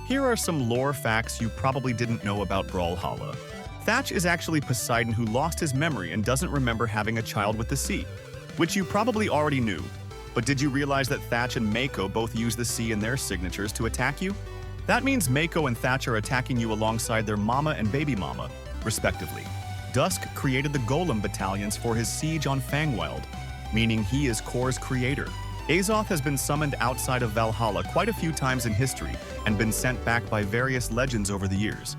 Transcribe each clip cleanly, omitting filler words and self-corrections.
Here are some lore facts you probably didn't know about BRAWLHALLA. Thatch is actually Poseidon who lost his memory and doesn't remember having a child with the sea, which you probably already knew. But did you realize that Thatch and Mako both use the sea in their signatures to attack you? That means Mako and Thatch are attacking you alongside their mama and baby mama, respectively. Dusk created the Golem battalions for his siege on Fangwild, meaning he is Kor's creator. Azoth has been summoned outside of Valhalla quite a few times in history and been sent back by various legends over the years.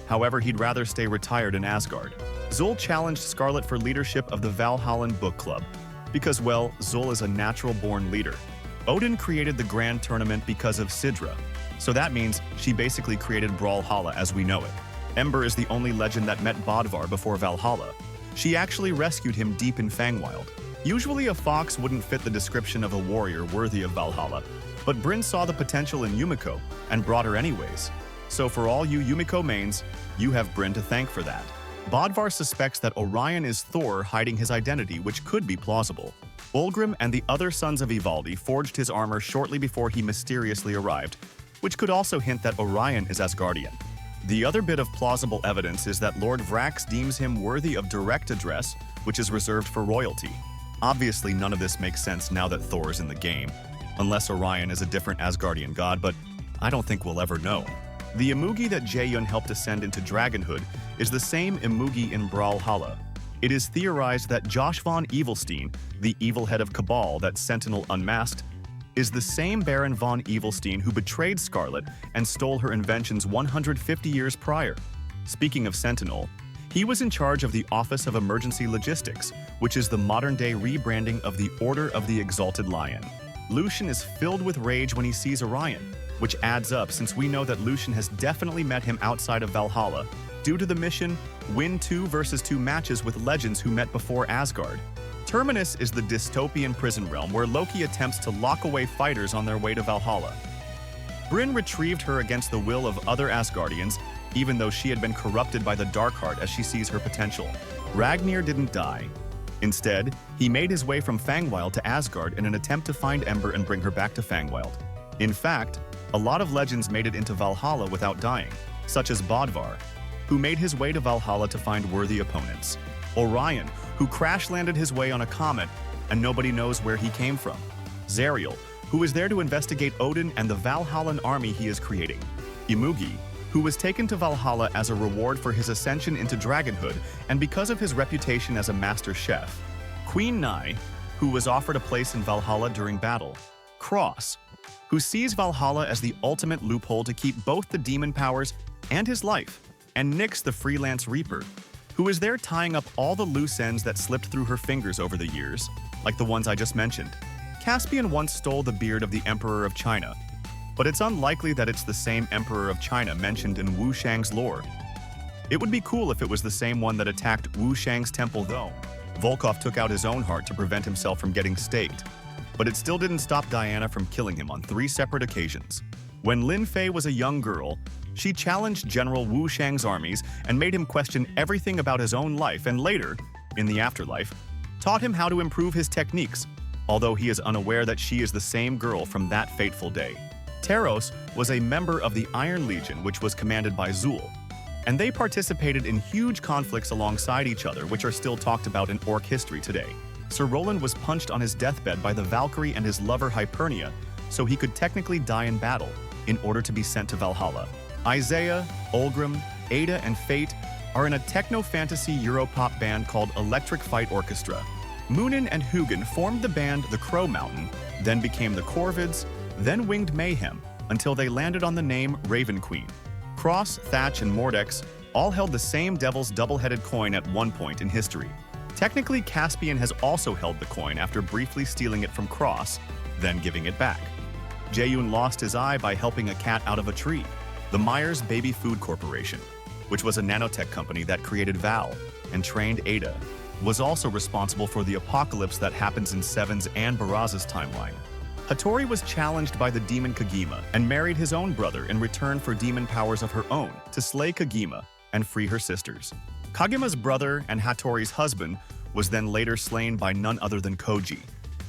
However, he'd rather stay retired in Asgard. Zul challenged Scarlet for leadership of the Valhallan Book Club, because, well, Zul is a natural-born leader. Odin created the Grand Tournament because of Sidra, so that means she basically created BRAWLHALLA as we know it. Ember is the only legend that met Bodvar before Valhalla. She actually rescued him deep in Fangwild. Usually a fox wouldn't fit the description of a warrior worthy of Valhalla, but Brynn saw the potential in Yumiko and brought her anyways. So for all you Yumiko mains, you have Brynn to thank for that. Bodvar suspects that Orion is Thor hiding his identity, which could be plausible. Ulgrim and the other sons of Ivaldi forged his armor shortly before he mysteriously arrived, which could also hint that Orion is Asgardian. The other bit of plausible evidence is that Lord Vrax deems him worthy of direct address, which is reserved for royalty. Obviously, none of this makes sense now that Thor is in the game, unless Orion is a different Asgardian god, but I don't think we'll ever know. The Imugi that Jaehyun helped ascend into dragonhood is the same Imugi in BRAWLHALLA. It is theorized that Josh von Evilstein, the evil head of Cabal that Sentinel unmasked, is the same Baron von Evilstein who betrayed Scarlet and stole her inventions 150 years prior. Speaking of Sentinel, he was in charge of the Office of Emergency Logistics, which is the modern-day rebranding of the Order of the Exalted Lion. Lucian is filled with rage when he sees Orion, which adds up since we know that Lucian has definitely met him outside of Valhalla, due to the mission win 2 versus 2 matches with legends who met before Asgard. Terminus is the dystopian prison realm where Loki attempts to lock away fighters on their way to Valhalla. Brynn retrieved her against the will of other Asgardians, even though she had been corrupted by the Darkheart as she sees her potential. Ragnir didn't die. Instead, he made his way from Fangwild to Asgard in an attempt to find Ember and bring her back to Fangwild. In fact, a lot of legends made it into Valhalla without dying, such as Bodvar, who made his way to Valhalla to find worthy opponents. Orion, who crash-landed his way on a comet and nobody knows where he came from. Zariel, who is there to investigate Odin and the Valhallan army he is creating. Imugi, who was taken to Valhalla as a reward for his ascension into dragonhood and because of his reputation as a master chef. Queen Nai, who was offered a place in Valhalla during battle. Cross, who sees Valhalla as the ultimate loophole to keep both the demon powers and his life. And Nyx the Freelance Reaper, who is there tying up all the loose ends that slipped through her fingers over the years, like the ones I just mentioned. Caspian once stole the beard of the Emperor of China, but it's unlikely that it's the same Emperor of China mentioned in Wu Shang's lore. It would be cool if it was the same one that attacked Wu Shang's temple though. Volkov took out his own heart to prevent himself from getting staked, but it still didn't stop Diana from killing him on 3 separate occasions. When Lin Fei was a young girl, she challenged General Wu Shang's armies and made him question everything about his own life and later, in the afterlife, taught him how to improve his techniques, although he is unaware that she is the same girl from that fateful day. Teros was a member of the Iron Legion, which was commanded by Zul, and they participated in huge conflicts alongside each other, which are still talked about in Orc history today. Sir Roland was punched on his deathbed by the Valkyrie and his lover Hypernia, so he could technically die in battle in order to be sent to Valhalla. Isaiah, Ulgrim, Ada, and Fate are in a techno-fantasy Europop band called Electric Fight Orchestra. Moonin and Hugin formed the band The Crow Mountain, then became the Corvids, then Winged Mayhem, until they landed on the name Raven Queen. Cross, Thatch, and Mordex all held the same Devil's double-headed coin at one point in history. Technically, Caspian has also held the coin after briefly stealing it from Cross, then giving it back. Jaehyun lost his eye by helping a cat out of a tree. The Myers Baby Food Corporation, which was a nanotech company that created Val and trained Ada, was also responsible for the apocalypse that happens in Seven's and Baraz's timeline. Hattori was challenged by the demon Kagima and married his own brother in return for demon powers of her own to slay Kagima and free her sisters. Kagima's brother and Hattori's husband was then later slain by none other than Koji.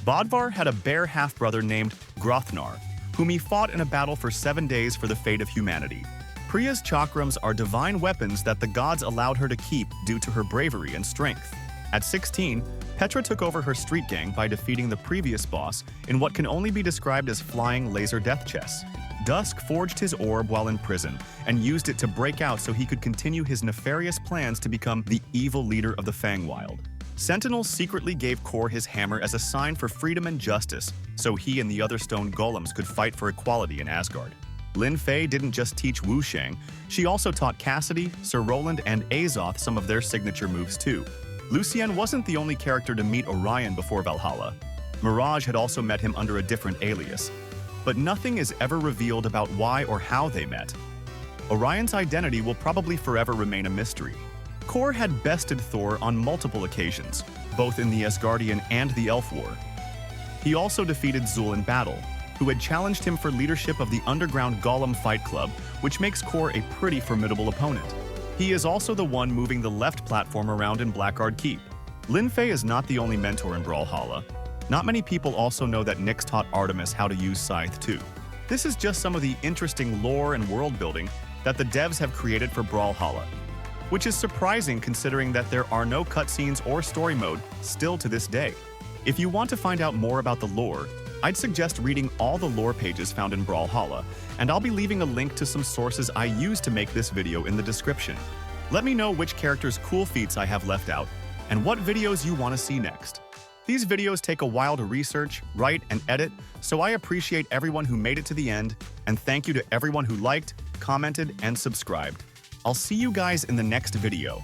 Bodvar had a bear half-brother named Grothnar, whom he fought in a battle for 7 days for the fate of humanity. Priya's chakrams are divine weapons that the gods allowed her to keep due to her bravery and strength. At 16, Petra took over her street gang by defeating the previous boss in what can only be described as flying laser death chess. Dusk forged his orb while in prison and used it to break out so he could continue his nefarious plans to become the evil leader of the Fangwild. Sentinel secretly gave Kor his hammer as a sign for freedom and justice, so he and the other stone golems could fight for equality in Asgard. Lin Fei didn't just teach Wu Shang, she also taught Cassidy, Sir Roland, and Azoth some of their signature moves too. Lucien wasn't the only character to meet Orion before Valhalla. Mirage had also met him under a different alias. But nothing is ever revealed about why or how they met. Orion's identity will probably forever remain a mystery. Kor had bested Thor on multiple occasions, both in the Asgardian and the Elf War. He also defeated Zul in battle, who had challenged him for leadership of the underground Golem Fight Club, which makes Kor a pretty formidable opponent. He is also the one moving the left platform around in Blackguard Keep. Lin Fei is not the only mentor in BRAWLHALLA. Not many people also know that Nyx taught Artemis how to use Scythe too. This is just some of the interesting lore and world building that the devs have created for BRAWLHALLA, which is surprising considering that there are no cutscenes or story mode still to this day. If you want to find out more about the lore, I'd suggest reading all the lore pages found in BRAWLHALLA, and I'll be leaving a link to some sources I used to make this video in the description. Let me know which characters' cool feats I have left out, and what videos you want to see next. These videos take a while to research, write, and edit, so I appreciate everyone who made it to the end, and thank you to everyone who liked, commented, and subscribed. I'll see you guys in the next video.